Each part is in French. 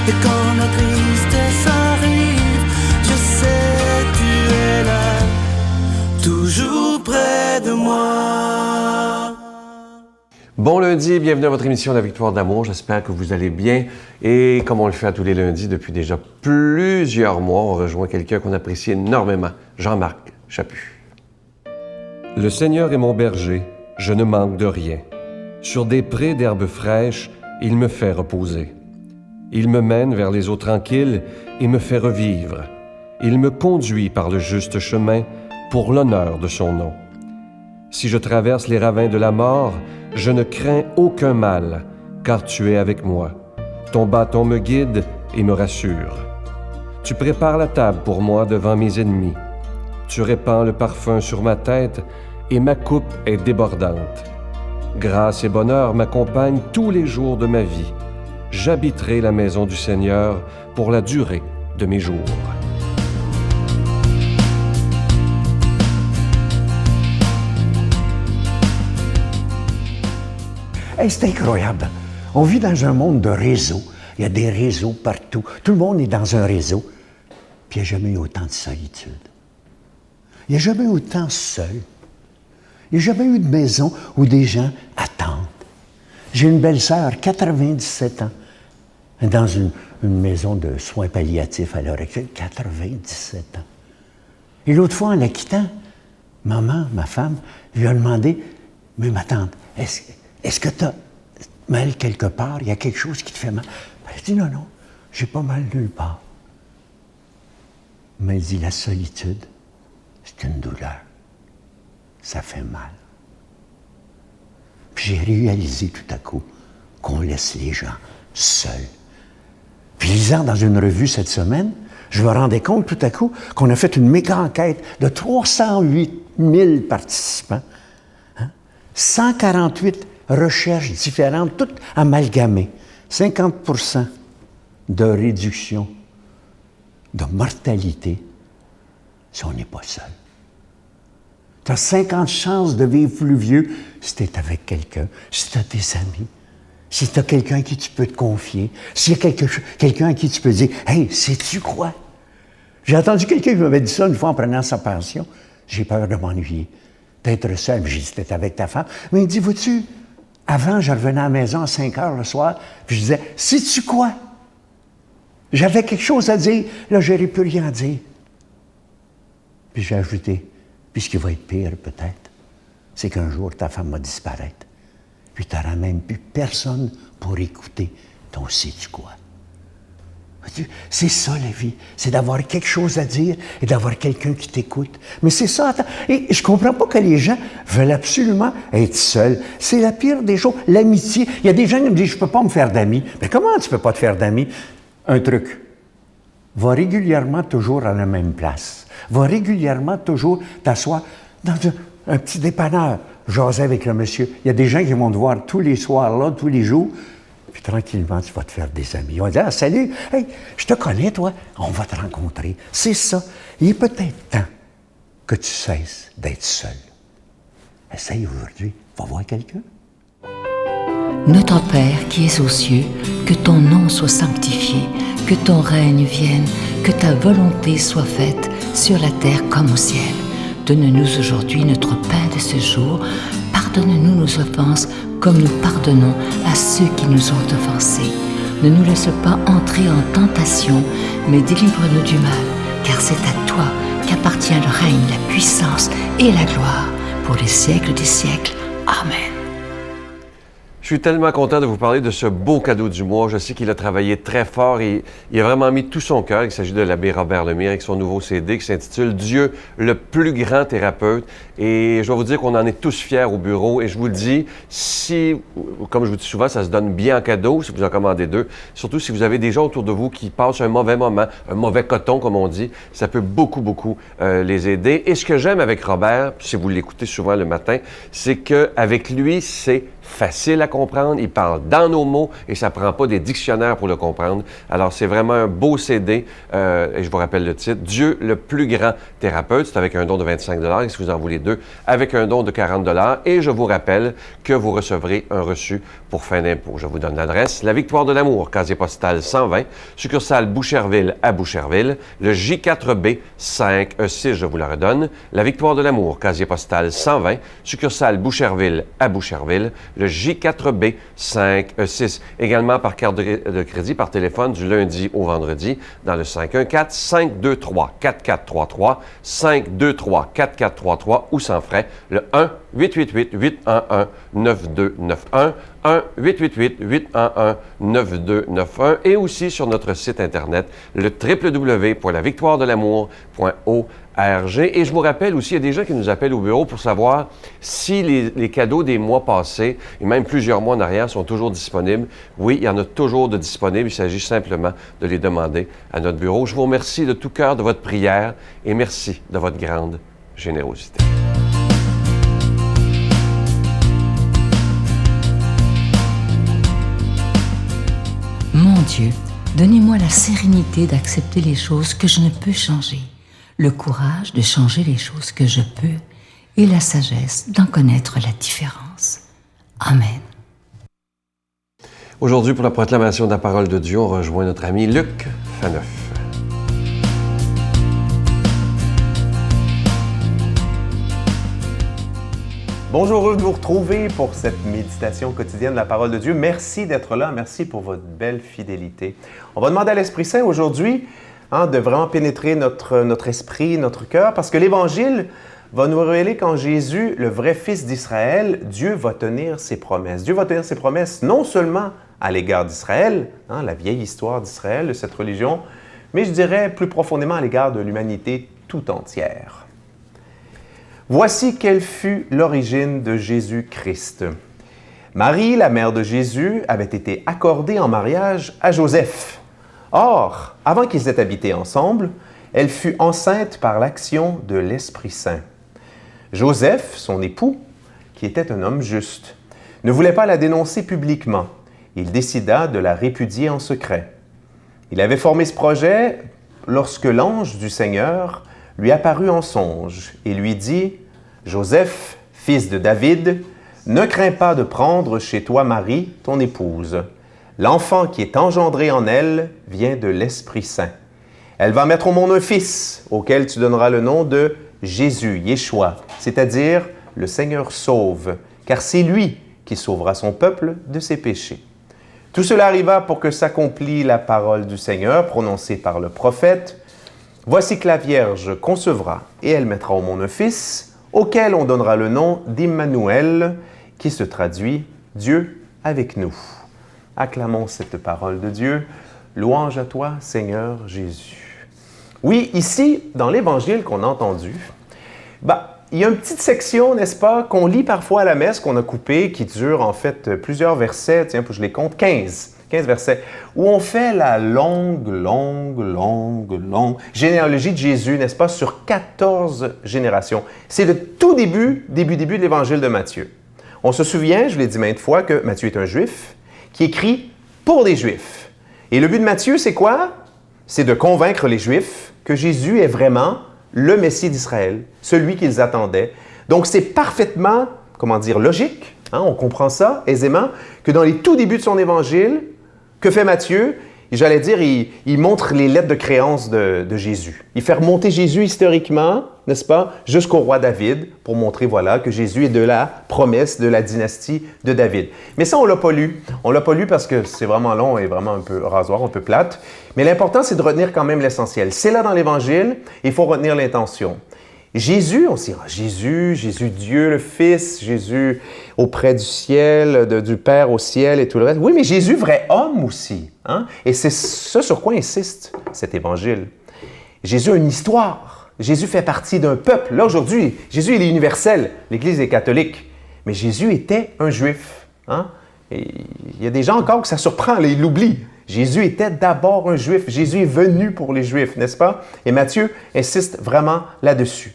Et quand la tristesse arrive, je sais tu es là, toujours près de moi. Bon lundi, bienvenue à votre émission La Victoire d'amour. J'espère que vous allez bien. Et comme on le fait à tous les lundis depuis déjà plusieurs mois, on rejoint quelqu'un qu'on apprécie énormément, Jean-Marc Chaput. Le Seigneur est mon berger, je ne manque de rien. Sur des prés d'herbes fraîches, il me fait reposer. Il me mène vers les eaux tranquilles et me fait revivre. Il me conduit par le juste chemin pour l'honneur de son nom. Si je traverse les ravins de la mort, je ne crains aucun mal, car tu es avec moi. Ton bâton me guide et me rassure. Tu prépares la table pour moi devant mes ennemis. Tu répands le parfum sur ma tête et ma coupe est débordante. Grâce et bonheur m'accompagnent tous les jours de ma vie. J'habiterai la maison du Seigneur pour la durée de mes jours. Hey, c'est incroyable. On vit dans un monde de réseaux. Il y a des réseaux partout. Tout le monde est dans un réseau. Puis il n'y a jamais eu autant de solitude. Il n'y a jamais eu autant seul. Il n'y a jamais eu de maison où des gens attendent. J'ai une belle-sœur, 97 ans, dans une maison de soins palliatifs à l'heure actuelle, 97 ans. Et l'autre fois, en la quittant, maman, ma femme, lui a demandé, « Mais ma tante, est-ce que tu as mal quelque part? Il y a quelque chose qui te fait mal? » Elle dit, « Non, j'ai pas mal nulle part. » Mais elle dit, « La solitude, c'est une douleur. Ça fait mal. » Puis j'ai réalisé tout à coup qu'on laisse les gens seuls. Puis lisant dans une revue cette semaine, je me rendais compte tout à coup qu'on a fait une méga enquête de 308 000 participants. 148 recherches différentes, toutes amalgamées. 50% de réduction de mortalité si on n'est pas seul. Tu as 50 chances de vivre plus vieux si tu es avec quelqu'un, si tu as des amis, si tu as quelqu'un à qui tu peux te confier, s'il y a quelqu'un à qui tu peux dire « Hey, sais-tu quoi? » J'ai entendu quelqu'un qui m'avait dit ça une fois en prenant sa pension. J'ai peur de m'ennuyer, d'être seul. J'ai dit « T'es avec ta femme. » Mais il dit « Vois-tu, avant, je revenais à la maison à 5 heures le soir, puis je disais « Sais-tu quoi? » J'avais quelque chose à dire, là, je n'aurais plus rien à dire. Puis j'ai ajouté « Puis ce qui va être pire, peut-être, c'est qu'un jour, ta femme va disparaître. Puis tu n'auras même plus personne pour écouter ton sais-tu quoi. » C'est ça, la vie. C'est d'avoir quelque chose à dire et d'avoir quelqu'un qui t'écoute. Mais c'est ça. Et je comprends pas que les gens veulent absolument être seuls. C'est la pire des choses. L'amitié. Il y a des gens qui me disent « Je peux pas me faire d'amis. » Mais comment tu peux pas te faire d'amis? Un truc. Va régulièrement toujours à la même place. Va régulièrement toujours t'asseoir dans un petit dépanneur. Jaser avec le monsieur. Il y a des gens qui vont te voir tous les soirs, là, tous les jours. Puis tranquillement, tu vas te faire des amis. Ils vont dire « Ah, salut, hey, je te connais, toi. On va te rencontrer. » C'est ça. Il est peut-être temps que tu cesses d'être seul. Essaye aujourd'hui. Va voir quelqu'un. Notre Père qui es aux cieux, que ton nom soit sanctifié, que ton règne vienne, que ta volonté soit faite sur la terre comme au ciel. Donne-nous aujourd'hui notre pain de ce jour. Pardonne-nous nos offenses comme nous pardonnons à ceux qui nous ont offensés. Ne nous laisse pas entrer en tentation, mais délivre-nous du mal, car c'est à toi qu'appartient le règne, la puissance et la gloire pour les siècles des siècles. Amen. Je suis tellement content de vous parler de ce beau cadeau du mois. Je sais qu'il a travaillé très fort et il a vraiment mis tout son cœur. Il s'agit de l'abbé Robert Lemire avec son nouveau CD qui s'intitule « Dieu, le plus grand thérapeute ». Et je dois vous dire qu'on en est tous fiers au bureau. Et je vous le dis, si, comme je vous dis souvent, ça se donne bien en cadeau, si vous en commandez 2, surtout si vous avez des gens autour de vous qui passent un mauvais moment, un mauvais coton, comme on dit, ça peut beaucoup les aider. Et ce que j'aime avec Robert, si vous l'écoutez souvent le matin, c'est qu'avec lui, c'est facile à comprendre, il parle dans nos mots et ça ne prend pas des dictionnaires pour le comprendre. Alors, c'est vraiment un beau CD et je vous rappelle le titre, Dieu le plus grand thérapeute. C'est avec un don de 25 et si vous en voulez deux, avec un don de 40 et je vous rappelle que vous recevrez un reçu pour fin d'impôt. Je vous donne l'adresse, La Victoire de l'amour, casier postal 120, succursale Boucherville à Boucherville, le J4B 5E6, je vous la redonne, La Victoire de l'amour, casier postal 120, succursale Boucherville à Boucherville, le J4B 5E6. Également par carte de crédit, par téléphone, du lundi au vendredi, dans le 514-523-4433, 523-4433 ou sans frais, le 1-888-811-9291, 1-888-811-9291 et aussi sur notre site Internet, le www.lavictoiredelamour.org. Et je vous rappelle aussi, il y a des gens qui nous appellent au bureau pour savoir si les cadeaux des mois passés, et même plusieurs mois en arrière, sont toujours disponibles. Oui, il y en a toujours de disponibles. Il s'agit simplement de les demander à notre bureau. Je vous remercie de tout cœur de votre prière et merci de votre grande générosité. Mon Dieu, donnez-moi la sérénité d'accepter les choses que je ne peux changer, le courage de changer les choses que je peux et la sagesse d'en connaître la différence. Amen. Aujourd'hui, pour la proclamation de la parole de Dieu, on rejoint notre ami Luc Faneuf. Bonjour, heureux de vous retrouver pour cette méditation quotidienne de la parole de Dieu. Merci d'être là, merci pour votre belle fidélité. On va demander à l'Esprit Saint aujourd'hui de vraiment pénétrer notre esprit, notre cœur, parce que l'Évangile va nous révéler qu'en Jésus, le vrai Fils d'Israël, Dieu va tenir ses promesses. Dieu va tenir ses promesses non seulement à l'égard d'Israël, la vieille histoire d'Israël, de cette religion, mais je dirais plus profondément à l'égard de l'humanité tout entière. Voici quelle fut l'origine de Jésus-Christ. Marie, la mère de Jésus, avait été accordée en mariage à Joseph. Or, avant qu'ils aient habité ensemble, elle fut enceinte par l'action de l'Esprit Saint. Joseph, son époux, qui était un homme juste, ne voulait pas la dénoncer publiquement. Il décida de la répudier en secret. Il avait formé ce projet lorsque l'ange du Seigneur lui apparut en songe et lui dit « Joseph, fils de David, ne crains pas de prendre chez toi Marie, ton épouse. L'enfant qui est engendré en elle vient de l'Esprit Saint. Elle va mettre au monde un fils, auquel tu donneras le nom de Jésus, Yeshua, c'est-à-dire le Seigneur sauve, car c'est lui qui sauvera son peuple de ses péchés. » Tout cela arriva pour que s'accomplît la parole du Seigneur prononcée par le prophète. « Voici que la Vierge concevra et elle mettra au monde un fils, auquel on donnera le nom d'Immanuel, qui se traduit « Dieu avec nous ». Acclamons cette parole de Dieu. Louange à toi, Seigneur Jésus. Oui, ici, dans l'Évangile qu'on a entendu, il y a une petite section, n'est-ce pas, qu'on lit parfois à la messe, qu'on a coupée, qui dure en fait plusieurs versets, tiens, je les compte, 15 versets, où on fait la longue généalogie de Jésus, n'est-ce pas, sur 14 générations. C'est le tout début de l'Évangile de Matthieu. On se souvient, je l'ai dit maintes fois, que Matthieu est un Juif qui écrit pour les Juifs. Et le but de Matthieu, c'est quoi? C'est de convaincre les Juifs que Jésus est vraiment le Messie d'Israël, celui qu'ils attendaient. Donc, c'est parfaitement, logique, on comprend ça aisément, que dans les tout débuts de son Évangile, que fait Matthieu? J'allais dire, il montre les lettres de créance de Jésus. Il fait remonter Jésus historiquement, n'est-ce pas, jusqu'au roi David, pour montrer, voilà, que Jésus est de la promesse de la dynastie de David. Mais ça, on ne l'a pas lu. On ne l'a pas lu parce que c'est vraiment long et vraiment un peu rasoir, un peu plate. Mais l'important, c'est de retenir quand même l'essentiel. C'est là dans l'Évangile, il faut retenir l'intention. Jésus, on s'y rend. Jésus, Dieu le Fils, Jésus auprès du ciel, du Père au ciel et tout le reste. Oui, mais Jésus, vrai homme aussi. Et c'est ce sur quoi insiste cet Évangile. Jésus a une histoire. Jésus fait partie d'un peuple. Là, aujourd'hui, Jésus, il est universel. L'Église est catholique. Mais Jésus était un Juif. Et il y a des gens encore que ça surprend, ils l'oublient. Jésus était d'abord un Juif. Jésus est venu pour les Juifs, n'est-ce pas? Et Matthieu insiste vraiment là-dessus.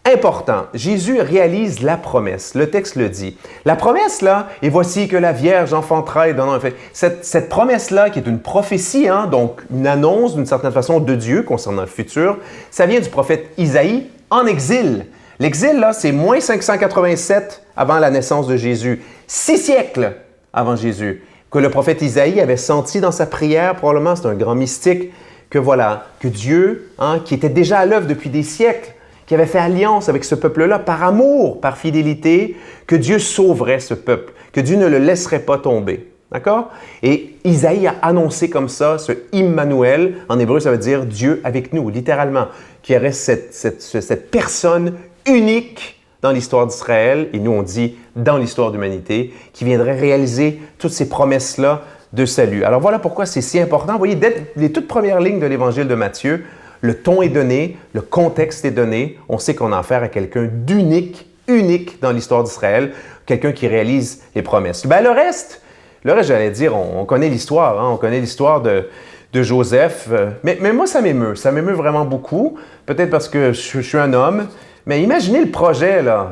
Important, Jésus réalise la promesse. Le texte le dit. La promesse, là, et voici que la Vierge enfantera et donnera un fils. Cette promesse-là, qui est une prophétie, hein, donc une annonce d'une certaine façon de Dieu concernant le futur, ça vient du prophète Isaïe en exil. L'exil, là, c'est moins 587 avant la naissance de Jésus. 6 siècles avant Jésus, que le prophète Isaïe avait senti dans sa prière, probablement, c'est un grand mystique, que voilà, que Dieu, hein, qui était déjà à l'œuvre depuis des siècles, qui avait fait alliance avec ce peuple-là par amour, par fidélité, que Dieu sauverait ce peuple, que Dieu ne le laisserait pas tomber. D'accord? Et Isaïe a annoncé comme ça, ce Immanuel, en hébreu ça veut dire Dieu avec nous, littéralement, qui aurait cette personne unique dans l'histoire d'Israël, et nous on dit dans l'histoire de l'humanité, qui viendrait réaliser toutes ces promesses-là de salut. Alors voilà pourquoi c'est si important. Vous voyez, dès les toutes premières lignes de l'Évangile de Matthieu, le ton est donné, le contexte est donné. On sait qu'on a affaire à quelqu'un d'unique, unique dans l'histoire d'Israël, quelqu'un qui réalise les promesses. Ben, le reste, j'allais dire, on connaît l'histoire, hein? On connaît l'histoire de Joseph, mais moi, ça m'émeut vraiment beaucoup, peut-être parce que je suis un homme, mais imaginez le projet, là.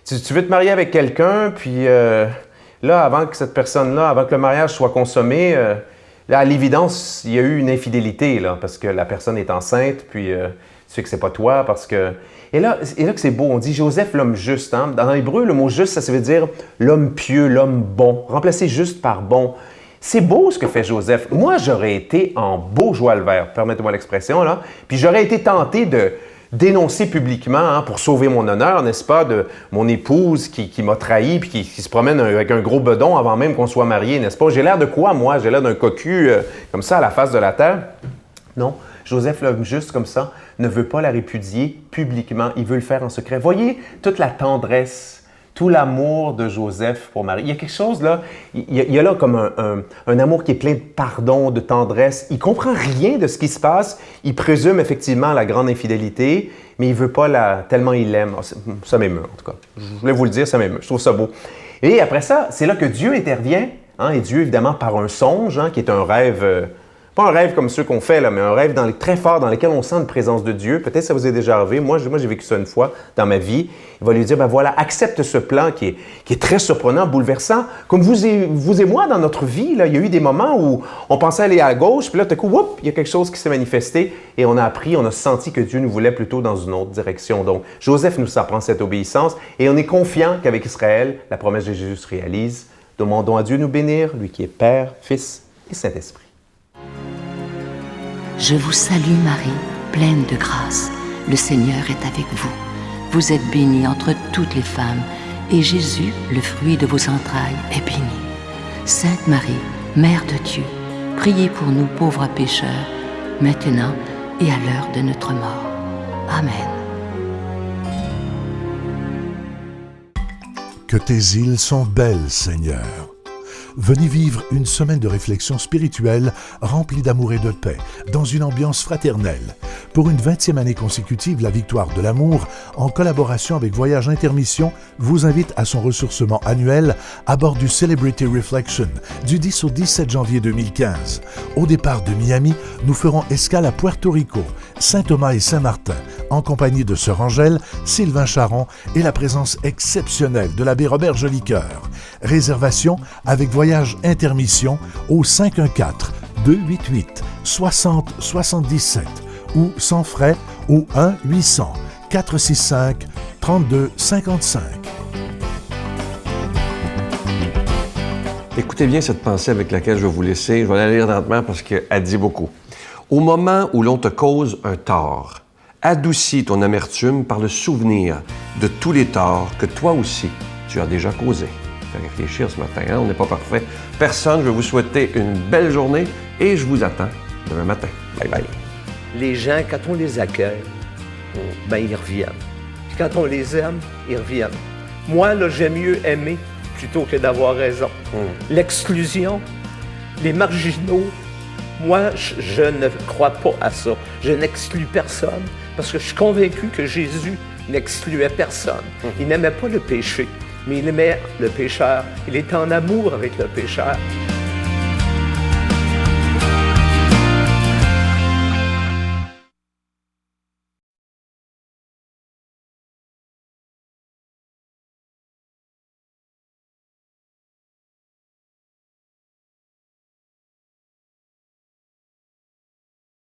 Tu veux te marier avec quelqu'un, puis là, avant que cette personne-là, avant que le mariage soit consommé, là, à l'évidence, il y a eu une infidélité, là, parce que la personne est enceinte, puis tu sais que c'est pas toi, parce que... Et là que c'est beau, on dit Joseph, l'homme juste. Hein? Dans l'hébreu, le mot juste, ça veut dire l'homme pieux, l'homme bon. Remplacer juste par bon. C'est beau ce que fait Joseph. Moi, j'aurais été en beau joie le vert, permettez-moi l'expression, là, puis j'aurais été tenté de dénoncer publiquement, hein, pour sauver mon honneur, n'est-ce pas, de mon épouse qui m'a trahi puis qui se promène avec un gros bedon avant même qu'on soit mariés, n'est-ce pas? J'ai l'air de quoi, moi? J'ai l'air d'un cocu comme ça à la face de la terre? Non, Joseph, l'homme juste comme ça, ne veut pas la répudier publiquement. Il veut le faire en secret. Voyez toute la tendresse, tout l'amour de Joseph pour Marie. Il y a quelque chose là, il y a là comme un amour qui est plein de pardon, de tendresse. Il comprend rien de ce qui se passe. Il présume effectivement la grande infidélité, mais il veut pas tellement il l'aime. Ça m'émeut en tout cas. Je voulais vous le dire, ça m'émeut. Je trouve ça beau. Et après ça, c'est là que Dieu intervient. Hein, et Dieu, évidemment, par un songe, hein, qui est un rêve... Pas un rêve comme ceux qu'on fait, là, mais un rêve très fort dans lequel on sent une présence de Dieu. Peut-être que ça vous est déjà arrivé. Moi, j'ai vécu ça une fois dans ma vie. Il va lui dire, ben voilà, accepte ce plan qui est très surprenant, bouleversant. Comme vous et moi, dans notre vie, là, il y a eu des moments où on pensait aller à gauche, puis là, tout à coup, whoop, il y a quelque chose qui s'est manifesté et on a appris, on a senti que Dieu nous voulait plutôt dans une autre direction. Donc, Joseph nous apprend cette obéissance et on est confiant qu'avec Israël, la promesse de Jésus se réalise. Demandons à Dieu de nous bénir, lui qui est Père, Fils et Saint-Esprit. Je vous salue Marie, pleine de grâce. Le Seigneur est avec vous. Vous êtes bénie entre toutes les femmes, et Jésus, le fruit de vos entrailles, est béni. Sainte Marie, Mère de Dieu, priez pour nous pauvres pécheurs, maintenant et à l'heure de notre mort. Amen. Que tes îles sont belles, Seigneur. Venez vivre une semaine de réflexion spirituelle remplie d'amour et de paix, dans une ambiance fraternelle. Pour une 20e année consécutive, la Victoire de l'amour, en collaboration avec Voyage Intermission, vous invite à son ressourcement annuel à bord du Celebrity Reflection du 10 au 17 janvier 2015. Au départ de Miami, nous ferons escale à Puerto Rico, Saint-Thomas et Saint-Martin, en compagnie de Sœur Angèle, Sylvain Charon et la présence exceptionnelle de l'abbé Robert Jolicoeur. Réservation avec Voyage Intermission au 514-288-6077 ou sans frais au 1-800-465-3255. Écoutez bien cette pensée avec laquelle je vais vous laisser. Je vais la lire lentement parce qu'elle dit beaucoup. Au moment où l'on te cause un tort, adoucis ton amertume par le souvenir de tous les torts que toi aussi tu as déjà causés. Fait réfléchir ce matin, hein? On n'est pas parfait. Personne, je vais vous souhaiter une belle journée et je vous attends demain matin. Bye bye. Les gens, quand on les accueille, ben ils reviennent. Puis quand on les aime, ils reviennent. Moi, là, j'aime mieux aimer plutôt que d'avoir raison. L'exclusion, les marginaux, moi, je ne crois pas à ça. Je n'exclus personne parce que je suis convaincu que Jésus n'excluait personne. Il n'aimait pas le péché, mais il aimait le pécheur. Il était en amour avec le pécheur.